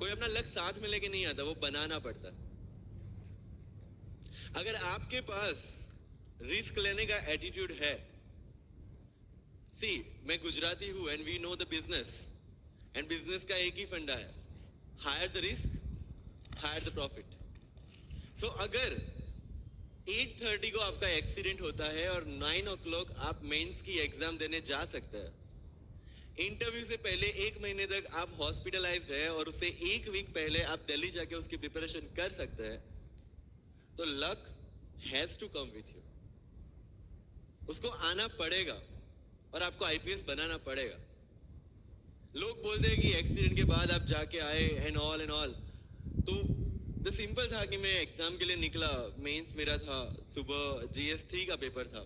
कोई अपना लक साथ में लेके नहीं आता, वो बनाना पड़ता है। अगर आपके पास रिस्क लेने का एटीट्यूड है, सी मैं गुजराती हूं and we know the business, and business का एक ही फंडा है, higher the risk, higher the profit. So अगर 8:30 को आपका एक्सीडेंट होता है और 9 o'clock आप मेंस की एग्जाम देने जा सकते हैं, इंटरव्यू से पहले 1 महीने तक आप हॉस्पिटलाइज्ड है और उससे 1 वीक पहले आप दिल्ली जाके उसकी प्रिपरेशन कर सकते हैं, तो luck has to come with you. उसको आना पड़ेगा और आपको आईपीएस बनाना पड़ेगा। लोग बोलते हैं कि एक्सीडेंट के बाद आप जाके आए एंड ऑल, तो द सिंपल था कि मैं एग्जाम के लिए निकला, मेंस मेरा था, सुबह GS3 का पेपर था।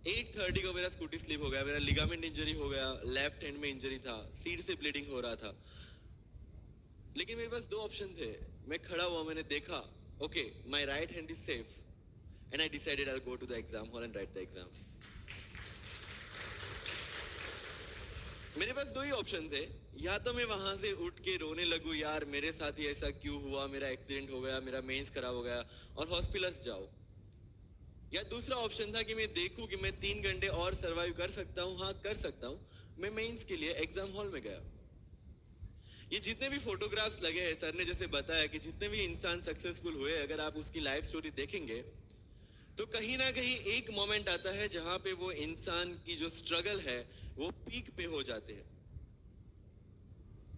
8:30 को मेरा स्कूटी स्लिप हो गया, मेरा लिगामेंट इंजरी हो गया, लेफ्ट हैंड में इंजरी था, सीट से ब्लीडिंग हो रहा था। लेकिन मेरे पास 2 ऑप्शन थे। मैं खड़ा हुआ, मैंने देखा, okay my right hand is safe, and I decided I will go to the exam hall and write the exam. मेरे पास 2 ही ऑप्शन थे, या तो मैं वहां से उठ के रोने लगूं, यार मेरे साथ ही ऐसा क्यों हुआ, मेरा एक्सीडेंट हो गया, मेरा मेंस खराब हो गया, और हॉस्पिटल जाओ। या दूसरा ऑप्शन था कि मैं देखूं कि मैं 3 घंटे और सरवाइव कर सकता हूं, हाँ कर सकता हूं। मैं मेंस के लिए एग्जाम हॉल में गया। ये जितने भी फोटोग्राफ्स लगे हैं, सर ने जैसे बताया कि जितने भी इंसान सक्सेसफुल हुए, अगर आप उसकी लाइफ स्टोरी देखेंगे तो कहीं ना कहीं एक मोमेंट आता है जहां पे वो इंसान की जो स्ट्रगल है वो पीक पे हो जाते हैं।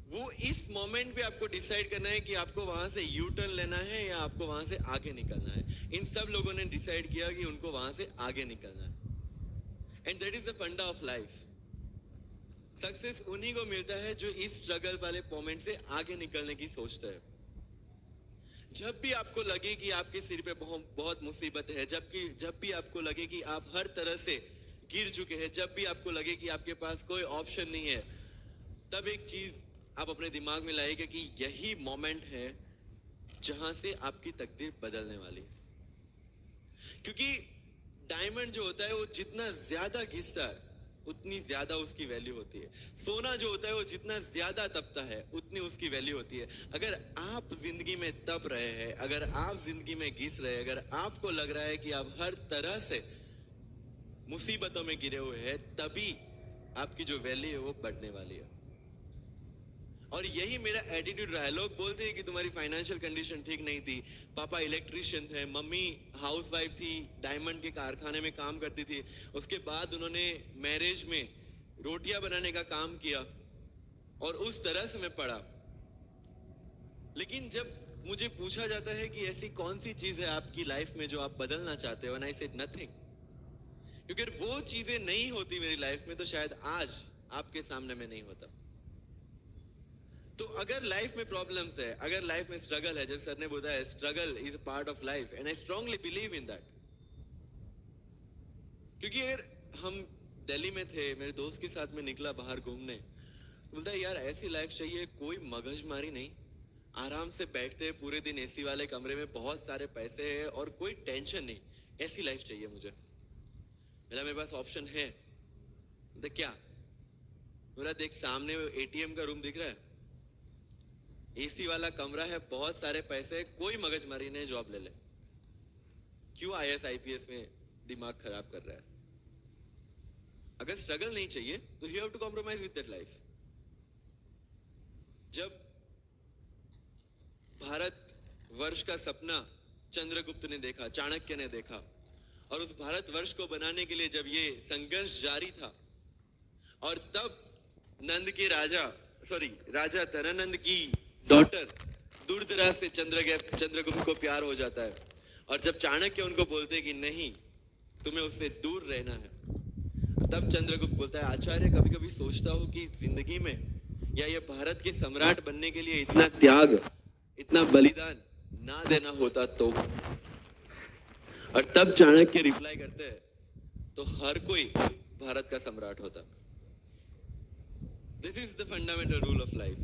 वो इस मोमेंट पे आपको डिसाइड करना है कि आपको वहां से यू टर्न लेना है या आपको वहां से आगे निकलना है। इन सब लोगों ने डिसाइड किया कि उनको वहां से आगे निकलना है, एंड दैट इज द फंडा ऑफ लाइफ। सक्सेस उन्हीं को मिलता है जो इस स्ट्रगल वाले मोमेंट से आगे निकलने की सोचता है। जब भी आपको लगे कि आपके सिर पे बहुत मुसीबत है, जब भी आपको लगे कि आप हर तरह से गिर चुके हैं, जब भी आपको लगे कि आपके पास कोई ऑप्शन नहीं है, तब एक चीज आप अपने दिमाग में लाइएगा कि यही मोमेंट है जहां से आपकी तकदीर बदलने वाली है। क्योंकि डायमंड जो होता है वो जितना ज्यादा घिसता है उतनी ज्यादा उसकी वैल्यू होती है। सोना जो होता है वो जितना ज्यादा तपता है उतनी उसकी वैल्यू होती है। अगर आप जिंदगी में तप रहे हैं, अगर आप जिंदगी में घिस रहे हैं, अगर आपको लग रहा है कि आप हर तरह से मुसीबतों में गिरे हुए हैं, तभी आपकी जो वैल्यू है वो बढ़ने वाली है। और यही मेरा एटीट्यूड रहा है। लोग बोलते हैं कि तुम्हारी फाइनेंशियल कंडीशन ठीक नहीं थी, पापा इलेक्ट्रिशियन थे, मम्मी हाउसवाइफ थी, डायमंड के कारखाने में काम करती थी, उसके बाद उन्होंने मैरिज में रोटियां बनाने का काम किया और उस तरह से मैं पढ़ा। लेकिन जब मुझे पूछा जाता है कि ऐसी कौन सी चीज है आपकी लाइफ में जो आप बदलना चाहते हो, एंड आई सेड नथिंग। क्योंकि वो चीजें नहीं होती मेरी लाइफ में तो शायद आज आपके सामने में नहीं होता। तो अगर लाइफ में प्रॉब्लम्स है, अगर लाइफ में स्ट्रगल है, जैसे सर ने बताया struggle is a part of life, and I strongly believe in that. क्योंकि अगर हम दिल्ली में थे, मेरे दोस्त के साथ में निकला बाहर घूमने, तो बोलता है यार ऐसी लाइफ चाहिए, कोई मगजमारी नहीं, आराम से बैठते हैं पूरे दिन एसी वाले कमरे में, बहुत सारे पैसे हैं और कोई टेंशन नहीं, ऐसी लाइफ चाहिए मुझे। मेरे पास ऑप्शन है। बोलता क्या? बोला देख सामने एटीएम का रूम दिख रहा है, एसी वाला कमरा है, बहुत सारे पैसे, कोई मगजमारी नहीं, जॉब ले ले। क्यों आईएएस आईपीएस में दिमाग खराब कर रहा है? अगर स्ट्रगल नहीं चाहिए तो you have to compromise with that life. जब भारत वर्ष का सपना चंद्रगुप्त ने देखा, चाणक्य ने देखा, और उस भारत वर्ष को बनाने के लिए जब ये संघर्ष जारी था, और तब नंद के राजा धनानंद की डॉटर दूर-दराज से चंद्रगुप्त को प्यार हो जाता है, और जब चाणक्य उनको बोलते कि नहीं तुम्हें उससे दूर रहना है, तब चंद्रगुप्त बोलता है आचार्य कभी कभी सोचता हूं कि जिंदगी में या ये भारत के सम्राट बनने के लिए इतना त्याग, इतना बलिदान ना देना होता तो। और तब चाणक्य रिप्लाई करते हैं तो हर कोई भारत का सम्राट होता। This is the fundamental rule of life.